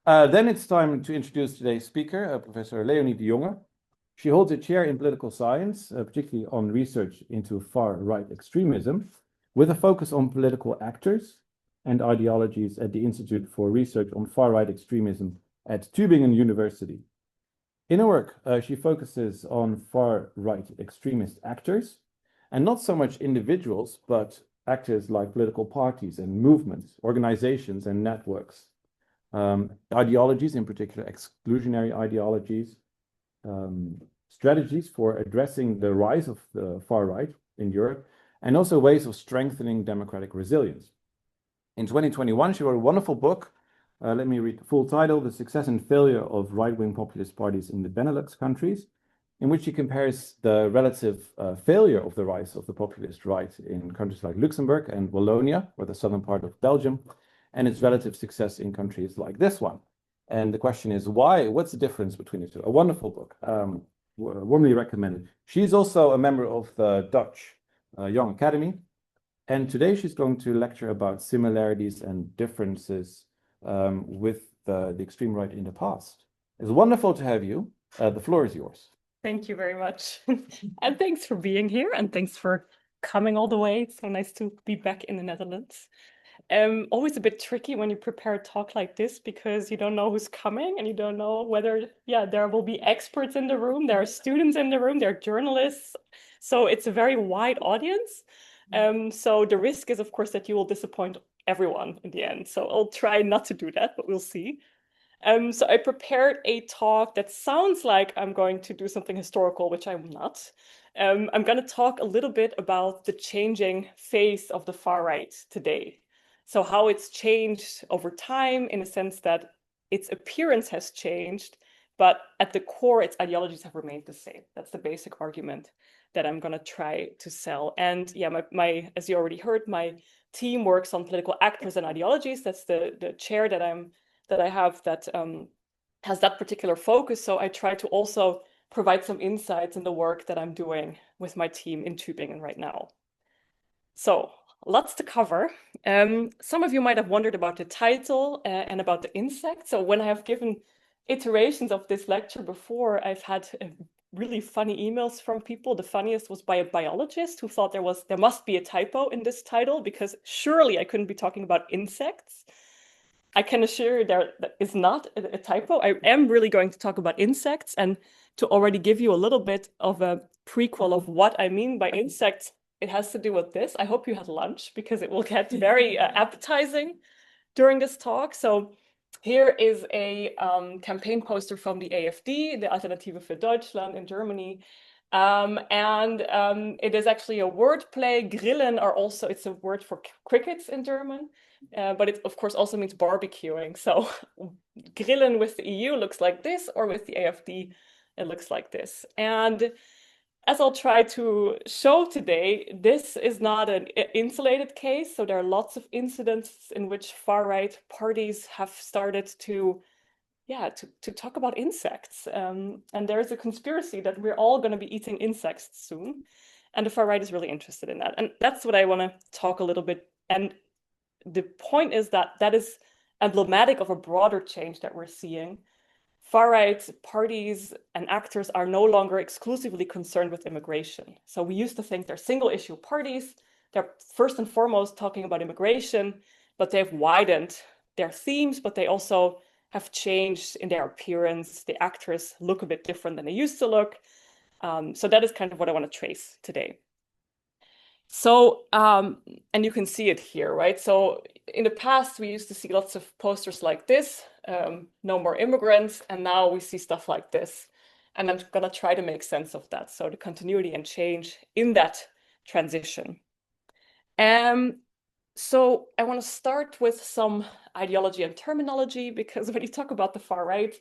Then it's time to introduce today's speaker, Professor Léonie de Jonge. She holds a chair in political science, particularly on research into far-right extremism, with a focus on political actors and ideologies at the Institute for Research on Far-Right Extremism at Tübingen University. In her work, she focuses on far-right extremist actors, and not so much individuals, but actors like political parties and movements, organizations and networks. Ideologies, in particular exclusionary ideologies, strategies for addressing the rise of the far right in Europe, and also ways of strengthening democratic resilience. In 2021, she wrote a wonderful book. Let me read the full title, The Success and Failure of Right-Wing Populist Parties in the Benelux Countries, in which she compares the relative failure of the rise of the populist right in countries like Luxembourg and Wallonia, or the southern part of Belgium, and its relative success in countries like this one. And the question is why? What's the difference between the two? A wonderful book, warmly recommended. She's also a member of the Dutch Young Academy. And today she's going to lecture about similarities and differences with the extreme right in the past. It's wonderful to have you. The floor is yours. Thank you very much. And thanks for being here and thanks for coming all the way. It's so nice to be back in the Netherlands. Always a bit tricky when you prepare a talk like this because you don't know who's coming and you don't know whether, there will be experts in the room, there are students in the room, there are journalists. So it's a very wide audience. So the risk is, of course, that you will disappoint everyone in the end. So I'll try not to do that, but we'll see. So I prepared a talk that sounds like I'm going to do something historical, which I'm not. I'm going to talk a little bit about the changing face of the far right today. So how it's changed over time in a sense that its appearance has changed, but at the core, its ideologies have remained the same. That's the basic argument that I'm going to try to sell. And my as you already heard, my team works on political actors and ideologies. That's the chair that I have that has that particular focus. So I try to also provide some insights in the work that I'm doing with my team in Tübingen right now. So lots to cover. Some of you might have wondered about the title and about the insect. So when I have given iterations of this lecture before, I've had really funny emails from people. The funniest was by a biologist who thought there must be a typo in this title because surely I couldn't be talking about insects. I can assure you there is not a typo. I am really going to talk about insects, and to already give you a little bit of a prequel of what I mean by insects, it has to do with this. I hope you had lunch because it will get very appetizing during this talk. So here is a campaign poster from the AfD, the Alternative für Deutschland in Germany. It is actually a word play. Grillen it's a word for crickets in German. But it, of course, also means barbecuing. So grillen with the EU looks like this, or with the AfD, it looks like this. And as I'll try to show today, this is not an insulated case. So there are lots of incidents in which far-right parties have started to talk about insects. And there's a conspiracy that we're all going to be eating insects soon. And the far-right is really interested in that. And that's what I want to talk a little bit. And the point is that is emblematic of a broader change that we're seeing. Far-right parties and actors are no longer exclusively concerned with immigration. So we used to think they're single-issue parties. They're first and foremost talking about immigration, but they've widened their themes, but they also have changed in their appearance. The actors look a bit different than they used to look. So that is kind of what I want to trace today. So, and you can see it here, right? So in the past, we used to see lots of posters like this, no more immigrants, and now we see stuff like this. And I'm gonna try to make sense of that. So the continuity and change in that transition. So I wanna start with some ideology and terminology, because when you talk about the far right,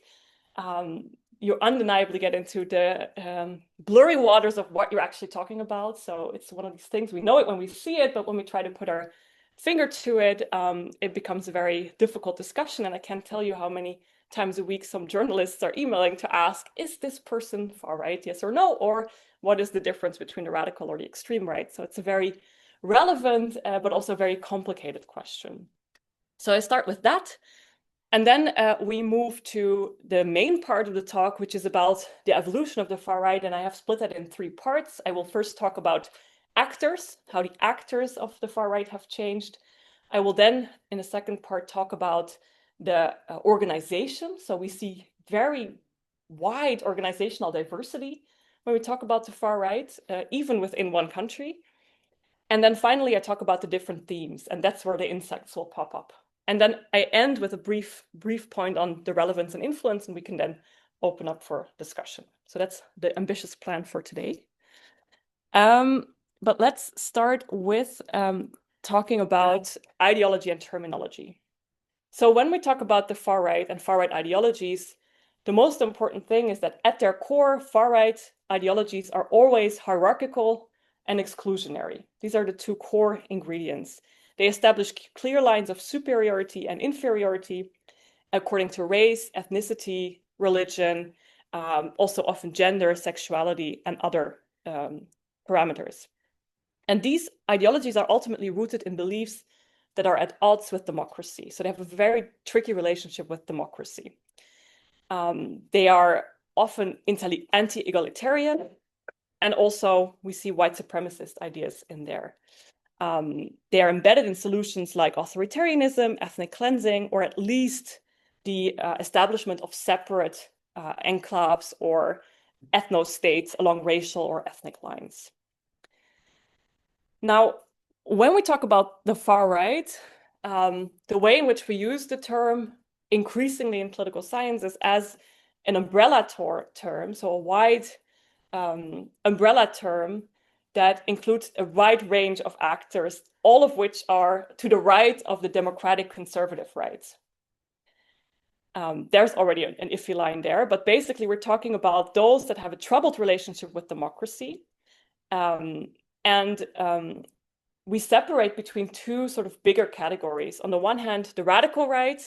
you undeniably get into the blurry waters of what you're actually talking about. So it's one of these things, we know it when we see it, but when we try to put our finger to it, it becomes a very difficult discussion. And I can't tell you how many times a week some journalists are emailing to ask, is this person far right, yes or no? Or what is the difference between the radical or the extreme right? So it's a very relevant, but also very complicated question. So I start with that. And then we move to the main part of the talk, which is about the evolution of the far right. And I have split that in 3 parts. I will first talk about actors, how the actors of the far right have changed. I will then, in the second part, talk about the organization. So we see very wide organizational diversity when we talk about the far right, even within one country. And then finally, I talk about the different themes, and that's where the insights will pop up. And then I end with a brief point on the relevance and influence, and we can then open up for discussion. So that's the ambitious plan for today. But let's start with talking about ideology and terminology. So when we talk about the far right and far right ideologies, the most important thing is that at their core, far right ideologies are always hierarchical and exclusionary. These are the 2 core ingredients. They establish clear lines of superiority and inferiority according to race, ethnicity, religion, also often gender, sexuality, and other parameters. And these ideologies are ultimately rooted in beliefs that are at odds with democracy. So they have a very tricky relationship with democracy. They are often anti-egalitarian, and also we see white supremacist ideas in there. They are embedded in solutions like authoritarianism, ethnic cleansing, or at least the establishment of separate enclaves or ethno-states along racial or ethnic lines. Now, when we talk about the far right, the way in which we use the term increasingly in political science is as an umbrella term, so a wide umbrella term that includes a wide range of actors, all of which are to the right of the democratic conservative right. There's already an iffy line there, but basically we're talking about those that have a troubled relationship with democracy. We separate between 2 sort of bigger categories. On the one hand, the radical right,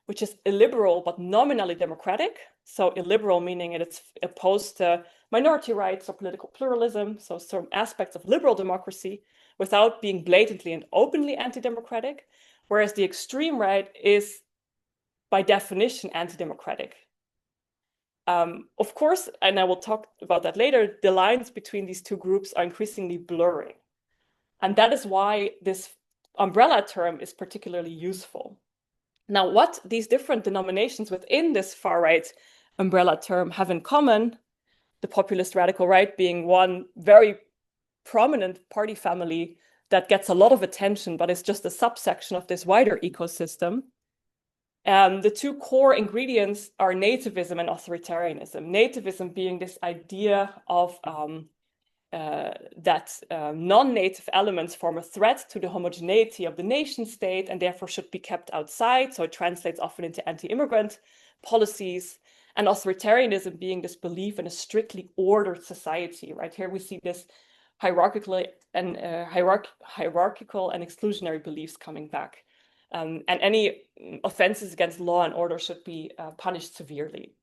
which is illiberal but nominally democratic. So illiberal meaning it's opposed to minority rights or political pluralism, so some aspects of liberal democracy without being blatantly and openly anti-democratic, whereas the extreme right is by definition anti-democratic. Of course, and I will talk about that later, the lines between these 2 groups are increasingly blurring. And that is why this umbrella term is particularly useful. Now, what these different denominations within this far-right umbrella term have in common, the populist radical right being one very prominent party family that gets a lot of attention, but is just a subsection of this wider ecosystem. The 2 core ingredients are nativism and authoritarianism. Nativism being this idea of that non-native elements form a threat to the homogeneity of the nation state and therefore should be kept outside. So it translates often into anti-immigrant policies, and authoritarianism being this belief in a strictly ordered society. Right here we see this hierarchical and exclusionary beliefs coming back. And any offenses against law and order should be punished severely.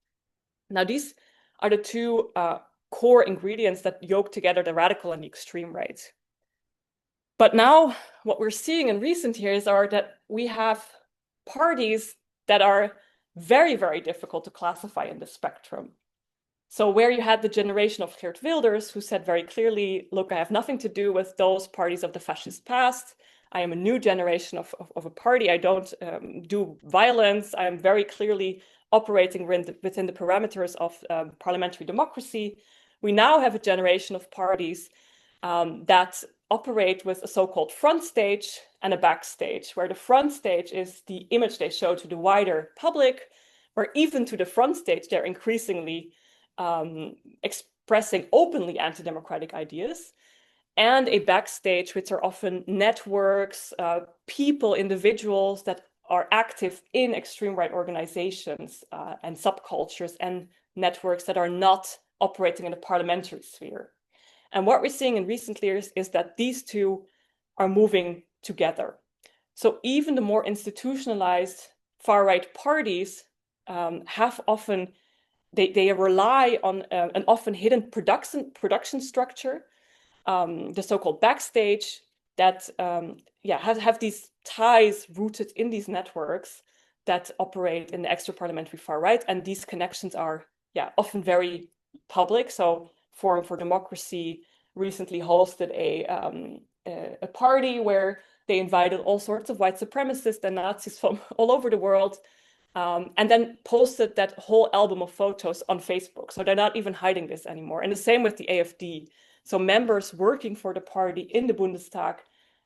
Now, these are the 2 core ingredients that yoke together the radical and the extreme right. But now what we're seeing in recent years are that we have parties that are very, very difficult to classify in the spectrum. So where you had the generation of Geert Wilders, who said very clearly, look, I have nothing to do with those parties of the fascist past. I am a new generation of a party. I don't do violence. I am very clearly operating within the parameters of parliamentary democracy. We now have a generation of parties that operate with a so-called front stage and a backstage, where the front stage is the image they show to the wider public, where even to the front stage, they're increasingly expressing openly anti-democratic ideas, and a backstage, which are often networks, people, individuals that are active in extreme right organizations and subcultures and networks that are not operating in the parliamentary sphere. And what we're seeing in recent years is that these 2 are moving together. So even the more institutionalized far-right parties have often, they rely on an often hidden production structure, the so-called backstage, that have these ties rooted in these networks that operate in the extra-parliamentary far right, and these connections are often very public. So Forum for Democracy recently hosted a party where they invited all sorts of white supremacists and Nazis from all over the world, and then posted that whole album of photos on Facebook. So they're not even hiding this anymore. And the same with the AfD. So members working for the party in the Bundestag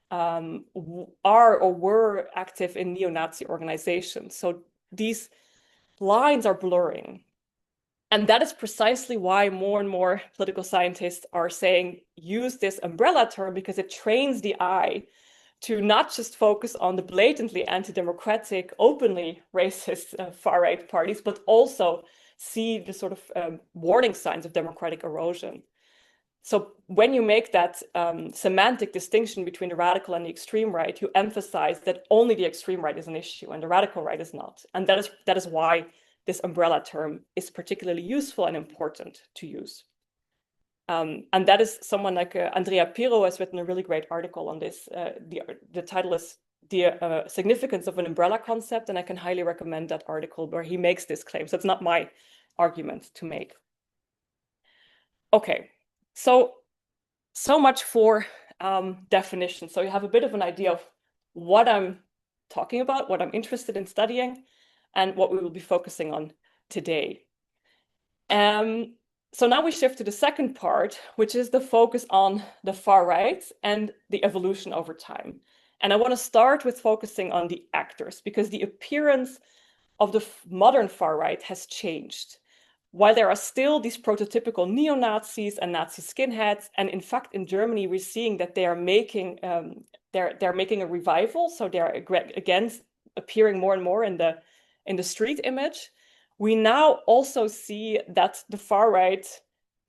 are or were active in neo-Nazi organizations. So these lines are blurring. And that is precisely why more and more political scientists are saying, use this umbrella term, because it trains the eye to not just focus on the blatantly anti-democratic, openly racist far-right parties, but also see the sort of warning signs of democratic erosion. So when you make that semantic distinction between the radical and the extreme right, you emphasize that only the extreme right is an issue and the radical right is not. And that is why this umbrella term is particularly useful and important to use. And that is someone like Andrea Pirro has written a really great article on this. The title is The Significance of an Umbrella Concept, and I can highly recommend that article where he makes this claim. So it's not my argument to make. Okay, so much for definition. So you have a bit of an idea of what I'm talking about, what I'm interested in studying, and what we will be focusing on today. So now we shift to the second part, which is the focus on the far right and the evolution over time. And I want to start with focusing on the actors, because the appearance of the modern far right has changed. While there are still these prototypical neo-Nazis and Nazi skinheads, and in fact in Germany we're seeing that they are making they're making a revival, so they're again appearing more and more in the street image. We now also see that the far right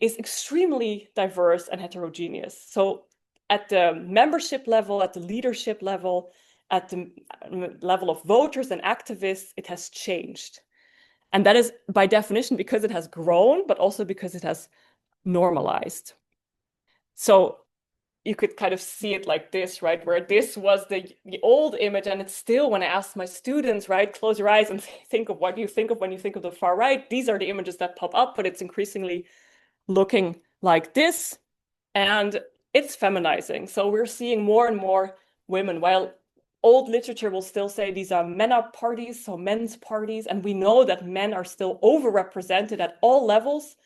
is extremely diverse and heterogeneous. So at the membership level, at the leadership level, at the level of voters and activists, it has changed. And that is by definition because it has grown, but also because it has normalized. So you could kind of see it like this, right? Where this was the old image, and it's still, when I ask my students, right, close your eyes and think of what you think of when you think of the far right, these are the images that pop up, but it's increasingly looking like this, and it's feminizing. So we're seeing more and more women, while old literature will still say these are MENA parties, so men's parties, and we know that men are still overrepresented at all levels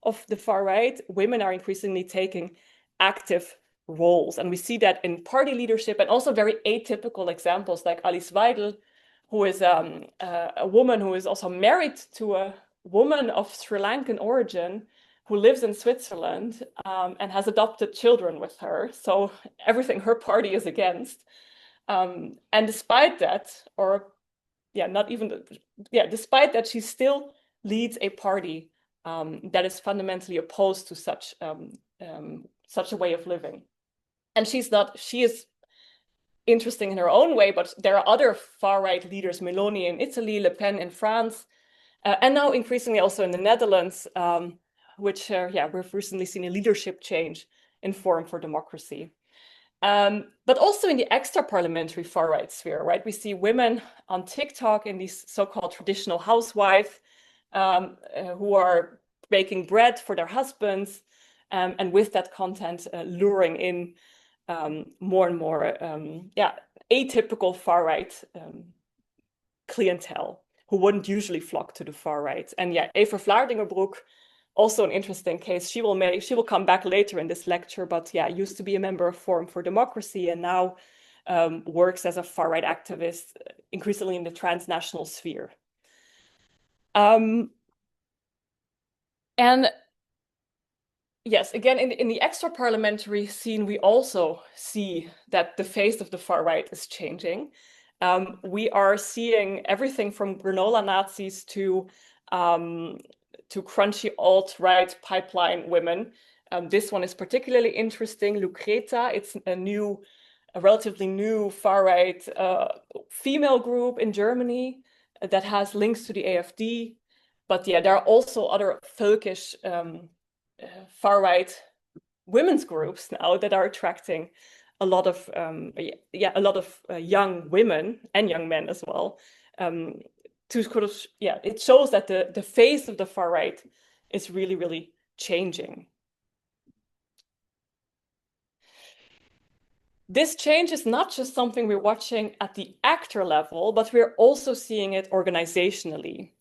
of the far right. Women are increasingly taking active roles, and we see that in party leadership, and also very atypical examples like Alice Weidel, who is a woman who is also married to a woman of Sri Lankan origin who lives in Switzerland and has adopted children with her. So everything her party is against. And despite that, despite that, she still leads a party that is fundamentally opposed to such a way of living. And she is interesting in her own way, but there are other far-right leaders, Léonie in Italy, Le Pen in France, and now increasingly also in the Netherlands, which we've recently seen a leadership change in Forum for Democracy. But also in the extra-parliamentary far-right sphere, right? We see women on TikTok in these so-called traditional housewives who are baking bread for their husbands, and with that content luring in more and more atypical far-right clientele who wouldn't usually flock to the far right. And Eva Vlaardingerbroek, also an interesting case. She will come back later in this lecture, but used to be a member of Forum for Democracy and now works as a far-right activist, increasingly in the transnational sphere. And yes, again, in the extra-parliamentary scene, we also see that the face of the far right is changing. We are seeing everything from granola Nazis to crunchy alt-right pipeline women. This one is particularly interesting, Lucreta. It's a relatively new far-right female group in Germany that has links to the AfD. But there are also other folkish far-right women's groups now that are attracting a lot of young women and young men as well to sort of, yeah, it shows that the face of the far right is really, really changing. This change is not just something we're watching at the actor level, but we're also seeing it organizationally.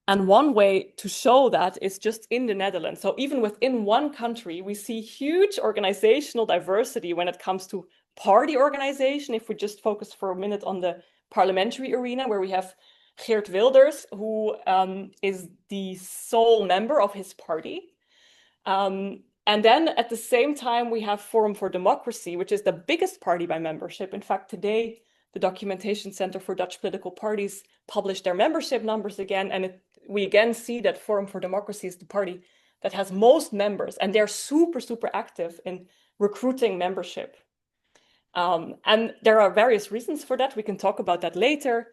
And one way to show that is just in the Netherlands. So even within one country, we see huge organizational diversity when it comes to party organization. If we just focus for a minute on the parliamentary arena, where we have Geert Wilders, who is the sole member of his party. And then at the same time, we have Forum for Democracy, which is the biggest party by membership. In fact, today, the Documentation Center for Dutch Political Parties published their membership numbers again. And we again see that Forum for Democracy is the party that has most members. And they're super, super active in recruiting membership. And there are various reasons for that. We can talk about that later.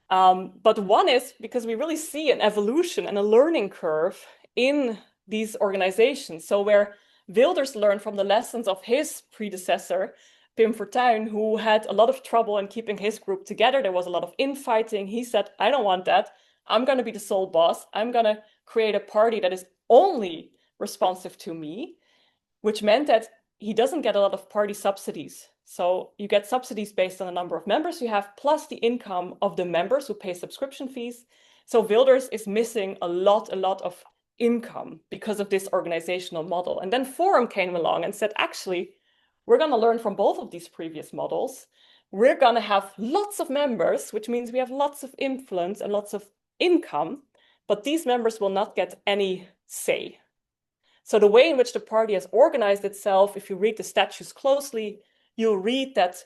But one is because we really see an evolution and a learning curve in these organizations. So where Wilders learned from the lessons of his predecessor, Pim Fortuyn, who had a lot of trouble in keeping his group together. There was a lot of infighting. He said, I don't want that. I'm going to be the sole boss. I'm going to create a party that is only responsive to me, which meant that he doesn't get a lot of party subsidies. So you get subsidies based on the number of members you have, plus the income of the members who pay subscription fees. So Wilders is missing a lot of income because of this organizational model. And then Forum came along and said, actually, we're going to learn from both of these previous models. We're going to have lots of members, which means we have lots of influence and lots of income, but these members will not get any say. So the way in which the party has organized itself, if you read the statutes closely, you'll read that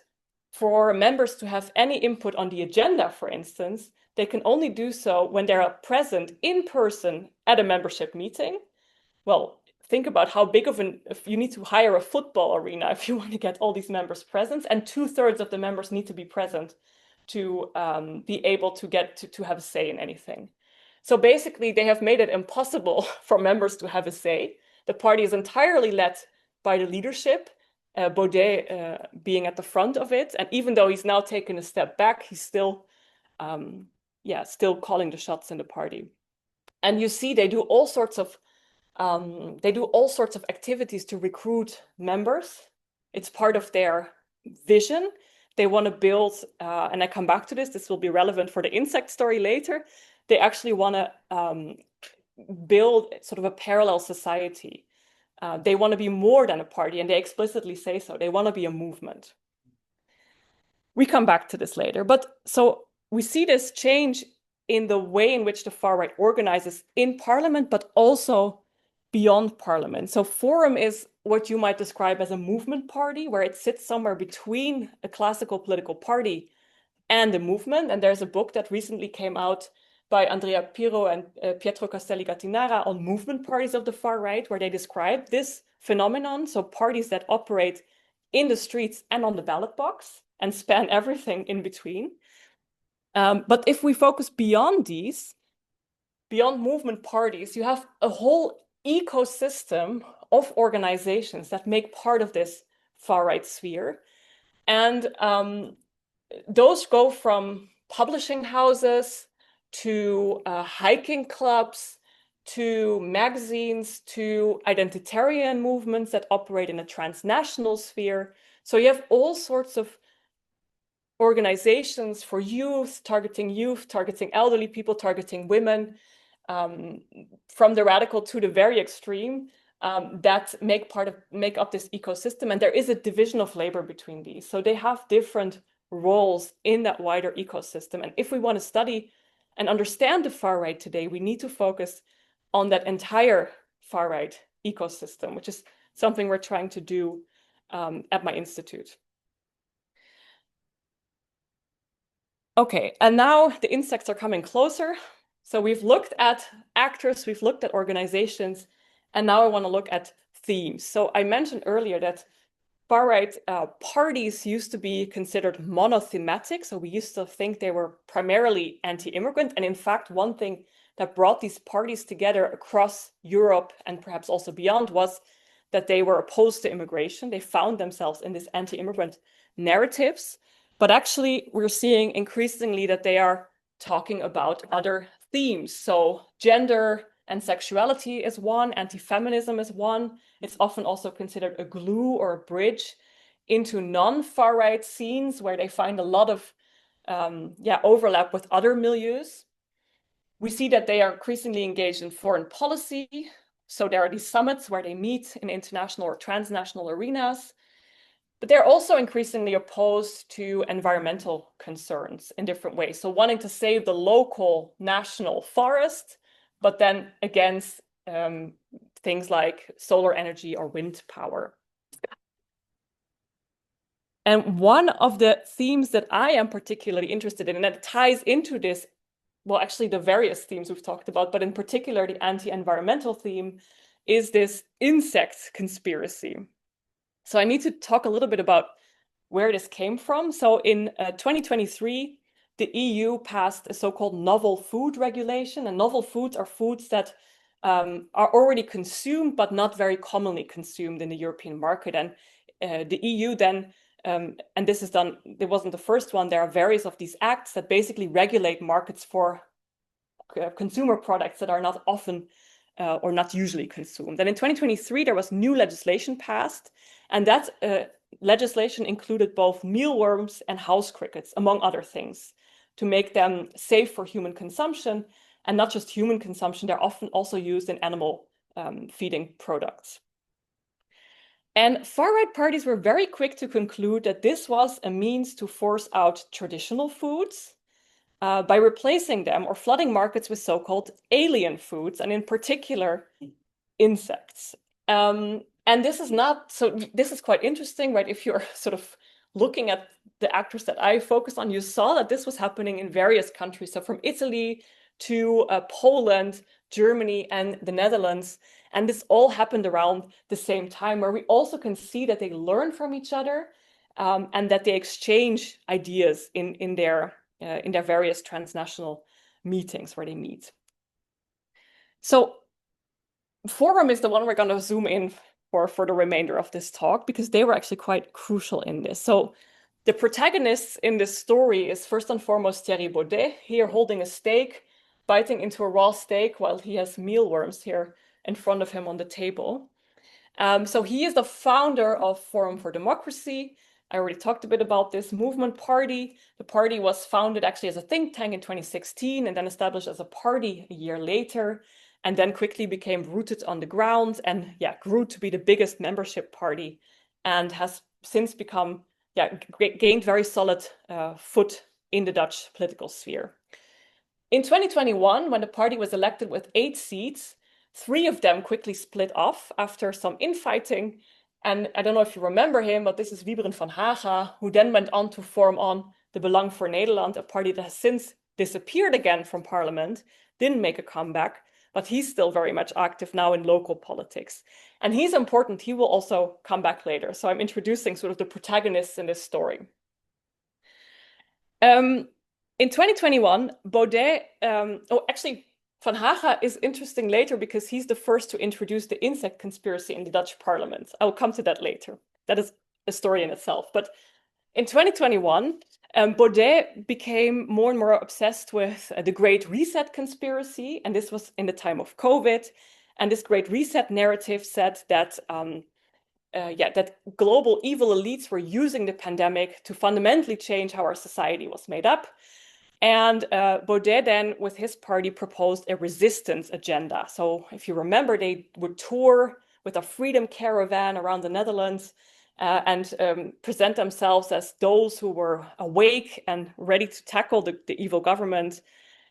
for members to have any input on the agenda, for instance, they can only do so when they are present in person at a membership meeting. Well, think about how big of if you need to hire a football arena if you want to get all these members present, and 2/3 of the members need to be present to be able to get to have a say in anything. So basically, they have made it impossible for members to have a say. The party is entirely led by the leadership, Baudet being at the front of it. And even though he's now taken a step back, he's still calling the shots in the party. And you see, they do all sorts of activities to recruit members. It's part of their vision. They want to build, and I come back to this, this will be relevant for the insect story later. They actually want to build sort of a parallel society. They want to be more than a party, and they explicitly say so. They want to be a movement. We come back to this later. But so we see this change in the way in which the far right organizes in parliament, but also beyond parliament. So Forum is what you might describe as a movement party, where it sits somewhere between a classical political party and a movement. And there's a book that recently came out by Andrea Pirro and Pietro Castelli Gattinara on movement parties of the far right, where they describe this phenomenon. So parties that operate in the streets and on the ballot box and span everything in between. But if we focus beyond these, beyond movement parties, you have a whole ecosystem of organizations that make part of this far right sphere. And those go from publishing houses to hiking clubs, to magazines, to identitarian movements that operate in a transnational sphere. So you have all sorts of organizations for youth, targeting elderly people, targeting women, from the radical to the very extreme, that make up this ecosystem. And there is a division of labor between these. So they have different roles in that wider ecosystem. And if we want to study and understand the far right today, we need to focus on that entire far right ecosystem, which is something we're trying to do at my institute. Okay, and now the insects are coming closer. So we've looked at actors, we've looked at organizations, and now I want to look at themes. So I mentioned earlier that far-right parties used to be considered mono-thematic. So we used to think they were primarily anti-immigrant. And in fact, one thing that brought these parties together across Europe and perhaps also beyond was that they were opposed to immigration. They found themselves in these anti-immigrant narratives. But actually, we're seeing increasingly that they are talking about other themes. So gender and sexuality is one, anti-feminism is one. It's often also considered a glue or a bridge into non-far right scenes where they find a lot of overlap with other milieus. We see that they are increasingly engaged in foreign policy. So there are these summits where they meet in international or transnational arenas. But they're also increasingly opposed to environmental concerns in different ways. So wanting to save the local national forest, but then against things like solar energy or wind power. And one of the themes that I am particularly interested in, and that ties into this, well, actually the various themes we've talked about, but in particular the anti-environmental theme, is this insect conspiracy. So I need to talk a little bit about where this came from. So in 2023, the EU passed a so-called novel food regulation, and novel foods are foods that are already consumed, but not very commonly consumed in the European market. And the EU then, and this is done, it wasn't the first one, there are various of these acts that basically regulate markets for consumer products that are not often or not usually consumed. And in 2023, there was new legislation passed, and that legislation included both mealworms and house crickets, among other things, to make them safe for human consumption, and not just human consumption, they're often also used in animal feeding products. And far-right parties were very quick to conclude that this was a means to force out traditional foods by replacing them or flooding markets with so-called alien foods, and in particular, insects. And this is not, so this is quite interesting, right? If you're sort of looking at the actors that I focused on, you saw that this was happening in various countries. So from Italy to Poland, Germany, and the Netherlands. And this all happened around the same time, where we also can see that they learn from each other and that they exchange ideas in their various transnational meetings where they meet. So Forum is the one we're going to zoom in for the remainder of this talk, because they were actually quite crucial in this. So the protagonist in this story is first and foremost Thierry Baudet, here holding a steak, biting into a raw steak while he has mealworms here in front of him on the table. So he is the founder of Forum for Democracy. I already talked a bit about this movement party. The party was founded actually as a think tank in 2016 and then established as a party a year later, and then quickly became rooted on the ground and grew to be the biggest membership party, and has since become, gained very solid foot in the Dutch political sphere. In 2021, when the party was elected with 8 seats, 3 of them quickly split off after some infighting. And I don't know if you remember him, but this is Wiebren van Haga, who then went on to form on the Belang voor Nederland, a party that has since disappeared again from parliament, didn't make a comeback, but he's still very much active now in local politics. And he's important. He will also come back later. So I'm introducing sort of the protagonists in this story. In 2021, Baudet, Van Haga is interesting later because he's the first to introduce the insect conspiracy in the Dutch parliament. I will come to that later. That is a story in itself. But in 2021, Baudet became more and more obsessed with the Great Reset conspiracy. And this was in the time of COVID. And this Great Reset narrative said that, that global evil elites were using the pandemic to fundamentally change how our society was made up. And Baudet then, with his party, proposed a resistance agenda. So if you remember, they would tour with a freedom caravan around the Netherlands and present themselves as those who were awake and ready to tackle the evil government.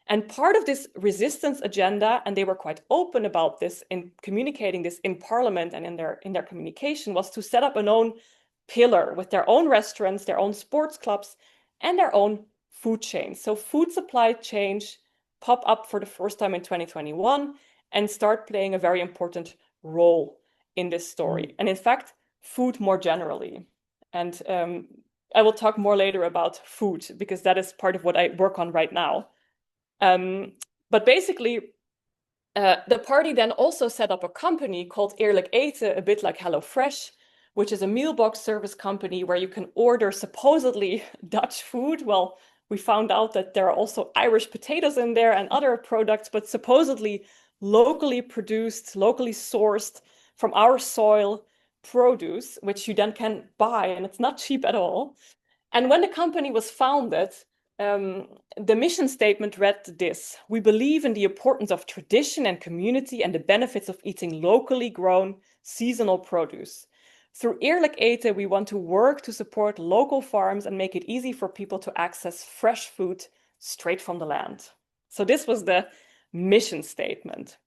And part of this resistance agenda, and they were quite open about this in communicating this in parliament and in their communication, was to set up an own pillar with their own restaurants, their own sports clubs, and their own food chains. So food supply chains pop up for the first time in 2021 and start playing a very important role in this story. And in fact, food more generally. And I will talk more later about food because that is part of what I work on right now. But basically, the party then also set up a company called Eerlijk Eten, a bit like HelloFresh, which is a meal box service company where you can order supposedly Dutch food. Well, we found out that there are also Irish potatoes in there and other products, but supposedly locally produced, locally sourced from our soil produce, which you then can buy, and it's not cheap at all. And when the company was founded, the mission statement read this: "We believe in the importance of tradition and community and the benefits of eating locally grown seasonal produce. Through Eerlijk Eten, we want to work to support local farms and make it easy for people to access fresh food straight from the land." So this was the mission statement.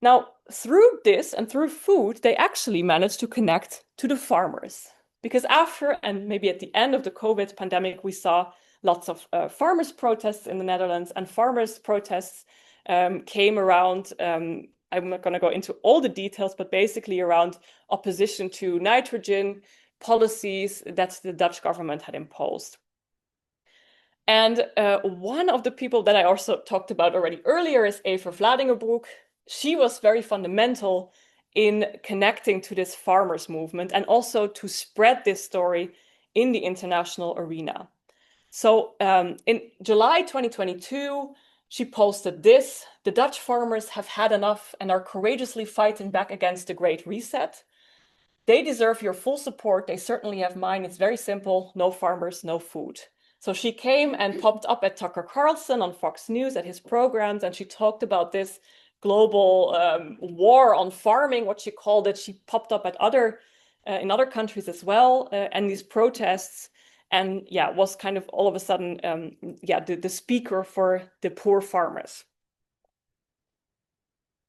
Now, through this and through food, they actually managed to connect to the farmers. Because after, and maybe at the end of the COVID pandemic, we saw lots of farmers' protests in the Netherlands, and farmers' protests came around, I'm not going to go into all the details, but basically around opposition to nitrogen policies that the Dutch government had imposed. And one of the people that I also talked about already earlier is Eva Vladingerbroek. She was very fundamental in connecting to this farmers movement and also to spread this story in the international arena. So in July 2022, she posted this: "The Dutch farmers have had enough and are courageously fighting back against the Great Reset. They deserve your full support. They certainly have mine. It's very simple: no farmers, no food." So she came and popped up at Tucker Carlson on Fox News at his programs, and she talked about this global war on farming, what she called it. She popped up at in other countries as well, and these protests, and yeah, was kind of all of a sudden, the speaker for the poor farmers.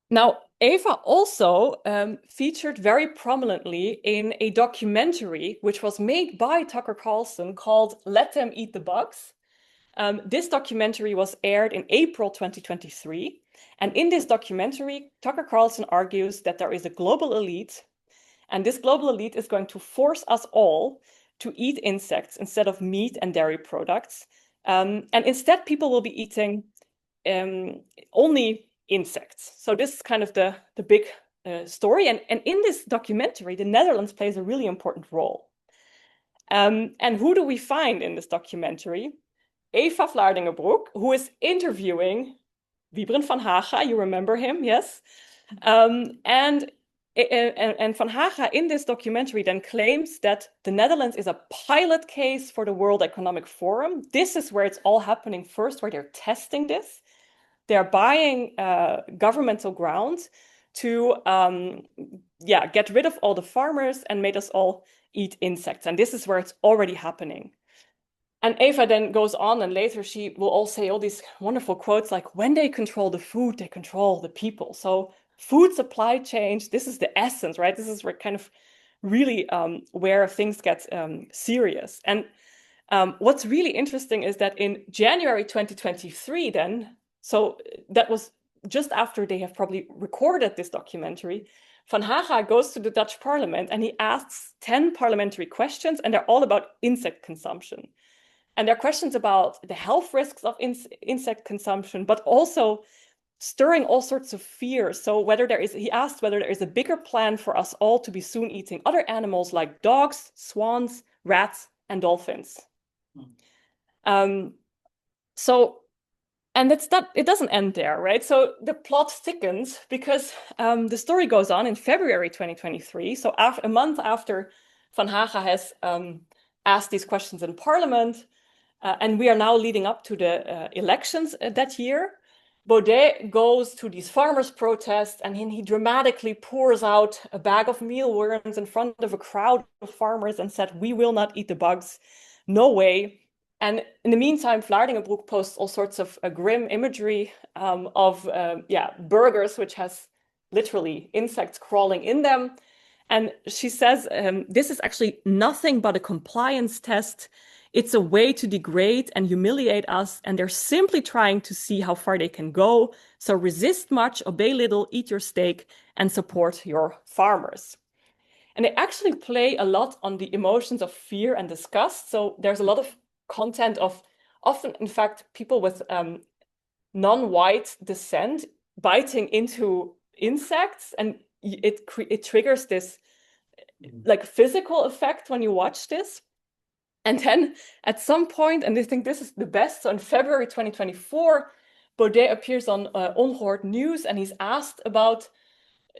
Now, Eva also featured very prominently in a documentary which was made by Tucker Carlson called "Let Them Eat the Bugs." This documentary was aired in April 2023. And in this documentary, Tucker Carlson argues that there is a global elite, and this global elite is going to force us all to eat insects instead of meat and dairy products. And instead, people will be eating only insects. So this is kind of the big story. And in this documentary, the Netherlands plays a really important role. And who do we find in this documentary? Eva Vladingerbroek, who is interviewing Wiebren van Haga. You remember him, yes? And Van Haga in this documentary then claims that the Netherlands is a pilot case for the World Economic Forum. This is where it's all happening first, where they're testing this. They're buying governmental ground to get rid of all the farmers and make us all eat insects. And this is where it's already happening. And Eva then goes on, and later she will all say all these wonderful quotes like, "When they control the food, they control the people." So food supply chains, this is the essence, right? This is where kind of really where things get serious. And what's really interesting is that in January 2023 then, so that was just after they have probably recorded this documentary, Van Haga goes to the Dutch parliament and he asks 10 parliamentary questions, and they're all about insect consumption. And there are questions about the health risks of insect consumption, but also stirring all sorts of fears. So he asked whether there is a bigger plan for us all to be soon eating other animals like dogs, swans, rats, and dolphins. And it doesn't end there, right? So the plot thickens because the story goes on in February 2023. So a month after Van Haga has asked these questions in Parliament, and we are now leading up to the elections that year, Baudet goes to these farmers' protests, and he dramatically pours out a bag of mealworms in front of a crowd of farmers and said, "We will not eat the bugs, no way." And in the meantime, Vladingerbroek posts all sorts of grim imagery of burgers, which has literally insects crawling in them. And she says, this is actually nothing but a compliance test. It's a way to degrade and humiliate us, and they're simply trying to see how far they can go. So resist much, obey little, eat your steak, and support your farmers. And they actually play a lot on the emotions of fear and disgust. So there's a lot of content of often, in fact, people with non-white descent biting into insects, and it triggers this like physical effect when you watch this. And then at some point, and they think this is the best, so in February 2024, Baudet appears on Ongehoord News, and he's asked about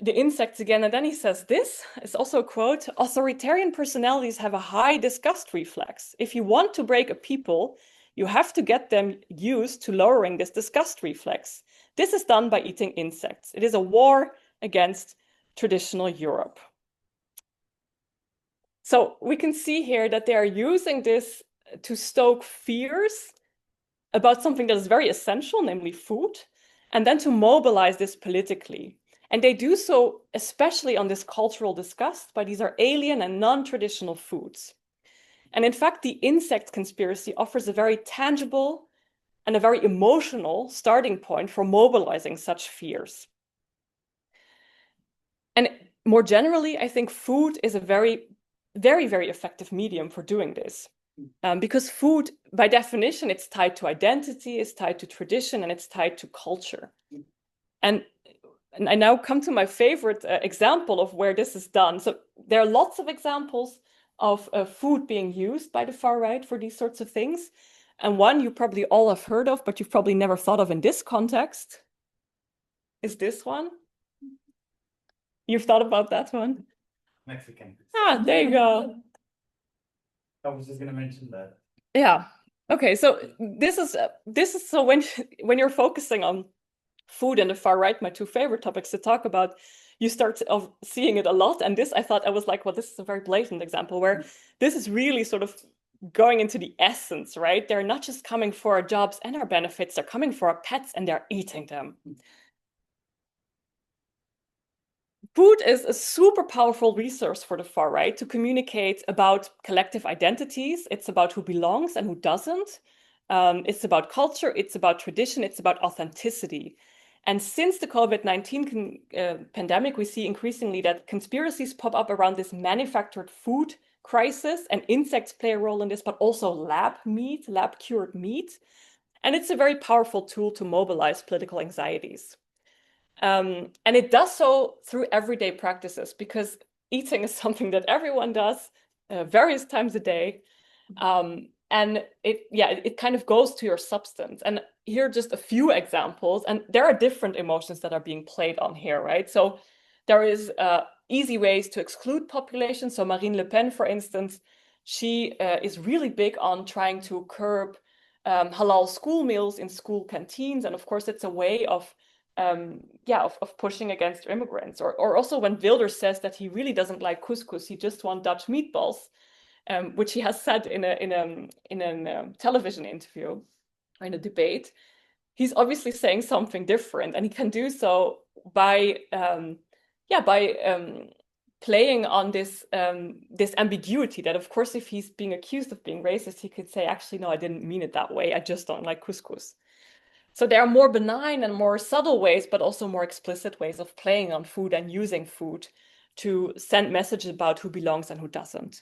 the insects again. And then he says this, it's also a quote, "Authoritarian personalities have a high disgust reflex. If you want to break a people, you have to get them used to lowering this disgust reflex. This is done by eating insects. It is a war against traditional Europe." So we can see here that they are using this to stoke fears about something that is very essential, namely food, and then to mobilize this politically. And they do so especially on this cultural disgust, but these are alien and non-traditional foods. And in fact, the insect conspiracy offers a very tangible and a very emotional starting point for mobilizing such fears. And more generally, I think food is a very, very effective medium for doing this. Because food, by definition, it's tied to identity, it's tied to tradition, and it's tied to culture. And I now come to my favorite example of where this is done. So there are lots of examples of food being used by the far right for these sorts of things. And one you probably all have heard of, but you've probably never thought of in this context, is this one. You've thought about that one? Mexican. Ah, there you go. I was just gonna mention that. Yeah. Okay. So this is so when you're focusing on food and the far right, my two favorite topics to talk about, you start of seeing it a lot. And this, I thought, I was like, well, this is a very blatant example where this is really sort of going into the essence, right? They're not just coming for our jobs and our benefits, they're coming for our pets and they're eating them. Food is a super powerful resource for the far right to communicate about collective identities. It's about who belongs and who doesn't. It's about culture, it's about tradition, it's about authenticity. And since the COVID-19 pandemic, we see increasingly that conspiracies pop up around this manufactured food crisis, and insects play a role in this, but also lab meat, lab cured meat. And it's a very powerful tool to mobilize political anxieties. And it does so through everyday practices, because eating is something that everyone does various times a day. And it kind of goes to your substance. And here are just a few examples. And there are different emotions that are being played on here, right? So there is easy ways to exclude populations. So Marine Le Pen, for instance, she is really big on trying to curb halal school meals in school canteens. And of course, it's a way of pushing against immigrants. Or also when Wilders says that he really doesn't like couscous, he just wants Dutch meatballs, which he has said in a television interview or in a debate. He's obviously saying something different, and he can do so by playing on this ambiguity that, of course, if he's being accused of being racist, he could say, actually, no, I didn't mean it that way. I just don't like couscous. So there are more benign and more subtle ways, but also more explicit ways of playing on food and using food to send messages about who belongs and who doesn't.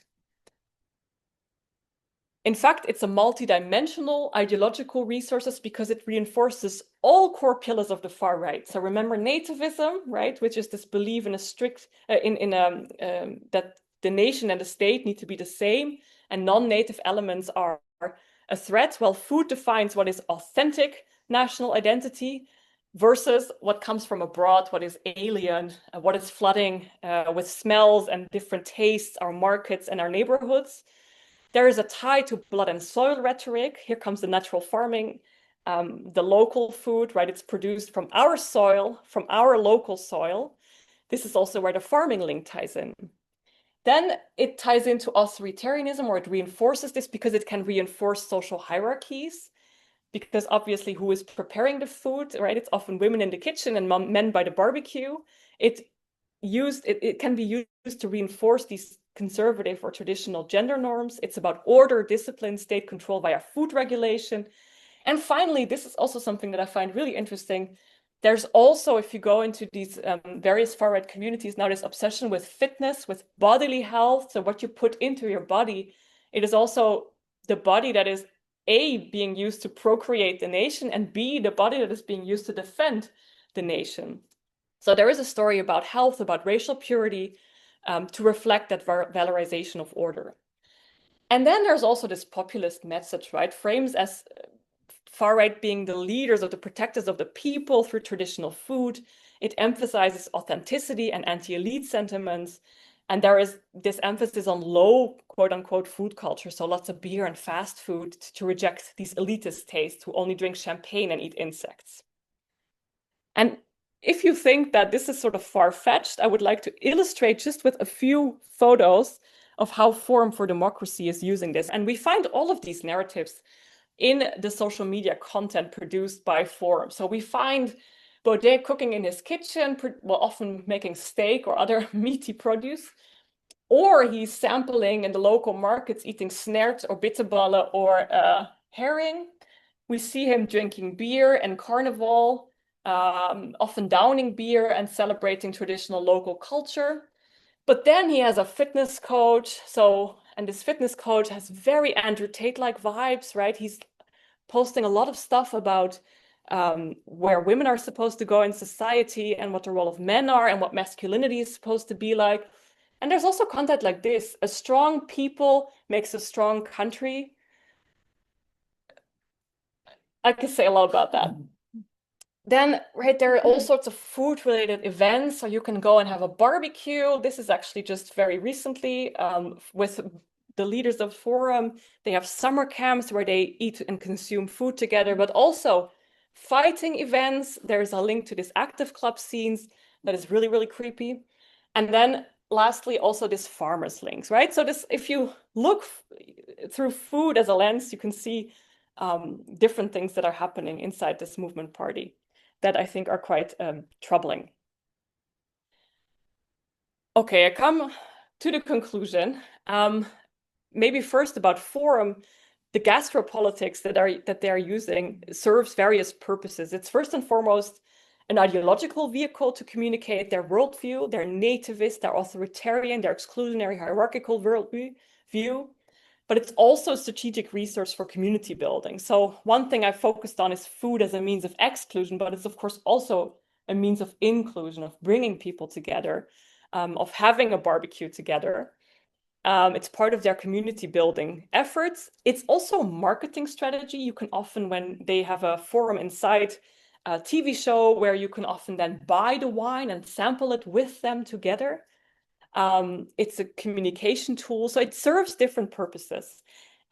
In fact, it's a multidimensional ideological resources because it reinforces all core pillars of the far right. So remember nativism, right, which is this belief in a strict that the nation and the state need to be the same, and non-native elements are a threat. Well, food defines what is authentic national identity versus what comes from abroad, what is alien, what is flooding with smells and different tastes, our markets and our neighborhoods. There is a tie to blood and soil rhetoric. Here comes the natural farming, the local food, right? It's produced from our soil, from our local soil. This is also where the farming link ties in. Then it ties into authoritarianism, or it reinforces this because it can reinforce social hierarchies. Because obviously, who is preparing the food, right? It's often women in the kitchen and men by the barbecue. It can be used to reinforce these conservative or traditional gender norms. It's about order, discipline, state control via food regulation. And finally, this is also something that I find really interesting. There's also, if you go into these various far-right communities, now this obsession with fitness, with bodily health. So what you put into your body, it is also the body that is A, being used to procreate the nation, and B, the body that is being used to defend the nation. So there is a story about health, about racial purity, to reflect that valorization of order. And then there's also this populist message, right? Frames as far right being the leaders or the protectors of the people through traditional food. It emphasizes authenticity and anti-elite sentiments. And there is this emphasis on low, quote unquote, food culture. So lots of beer and fast food to reject these elitist tastes who only drink champagne and eat insects. And if you think that this is sort of far-fetched, I would like to illustrate just with a few photos of how Forum for Democracy is using this. And we find all of these narratives in the social media content produced by Forum. So we find Baudet cooking in his kitchen, well, often making steak or other meaty produce, or he's sampling in the local markets, eating snert or bitterballen or herring. We see him drinking beer and carnival, often downing beer and celebrating traditional local culture. But then he has a fitness coach. And this fitness coach has very Andrew Tate-like vibes, right? He's posting a lot of stuff about where women are supposed to go in society and what the role of men are and what masculinity is supposed to be like. And there's also content like this: a strong people makes a strong country. I could say a lot about that. Then, right, there are all sorts of food-related events. So you can go and have a barbecue. This is actually just very recently with the leaders of Forum. They have summer camps where they eat and consume food together, but also fighting events. There's a link to this active club scenes that is really, really creepy. And then lastly, also this farmers links, right? So this, if you look through food as a lens, you can see different things that are happening inside this movement party that I think are quite troubling. Okay, I come to the conclusion. Maybe first about Forum, the gastropolitics that they are using serves various purposes. It's first and foremost an ideological vehicle to communicate their worldview. They're nativist, they're authoritarian, they're exclusionary, hierarchical worldview. But it's also a strategic resource for community building. So one thing I focused on is food as a means of exclusion, but it's of course also a means of inclusion, of bringing people together, of having a barbecue together. It's part of their community building efforts. It's also a marketing strategy. You can often, when they have a Forum inside a TV show, where you can often then buy the wine and sample it with them together. It's a communication tool, so it serves different purposes.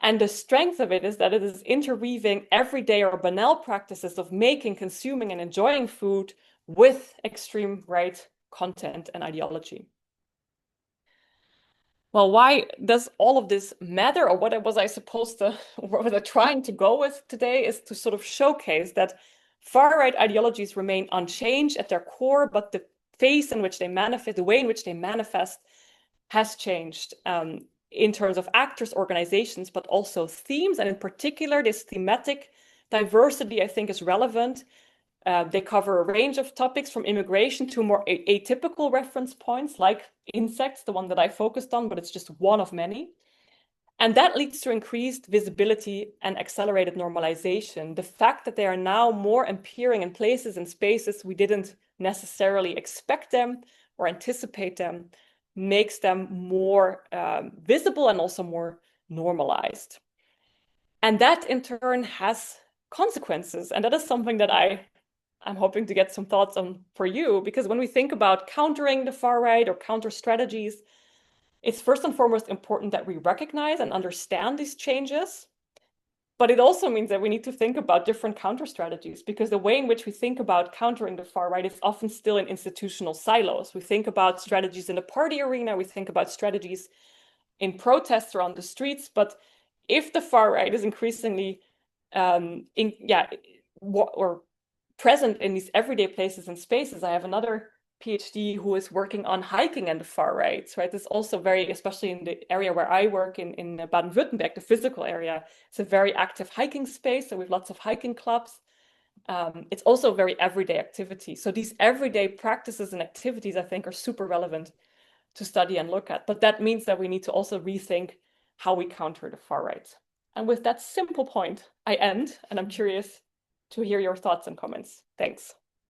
And the strength of it is that it is interweaving everyday or banal practices of making, consuming, and enjoying food with extreme right content and ideology. Well, why does all of this matter, or what was I supposed to, what was I trying to go with today, is to sort of showcase that far-right ideologies remain unchanged at their core, but the face in which they manifest, the way in which they manifest has changed in terms of actors, organizations, but also themes. And in particular, this thematic diversity, I think, is relevant. They cover a range of topics from immigration to more atypical reference points like insects, the one that I focused on, but it's just one of many. And that leads to increased visibility and accelerated normalization. The fact that they are now more appearing in places and spaces we didn't necessarily expect them or anticipate them makes them more visible and also more normalized. And that in turn has consequences. And that is something that I'm hoping to get some thoughts on for you, because when we think about countering the far right or counter strategies, it's first and foremost important that we recognize and understand these changes. But it also means that we need to think about different counter strategies, because the way in which we think about countering the far right is often still in institutional silos. We think about strategies in the party arena, we think about strategies in protests or on the streets. But if the far right is increasingly present in these everyday places and spaces, I have another PhD who is working on hiking and the far right, right? It's also very, especially in the area where I work in Baden-Württemberg, the physical area, it's a very active hiking space. So we have lots of hiking clubs. It's also a very everyday activity. So these everyday practices and activities, I think, are super relevant to study and look at. But that means that we need to also rethink how we counter the far right. And with that simple point, I end, and I'm curious to hear your thoughts and comments. Thanks.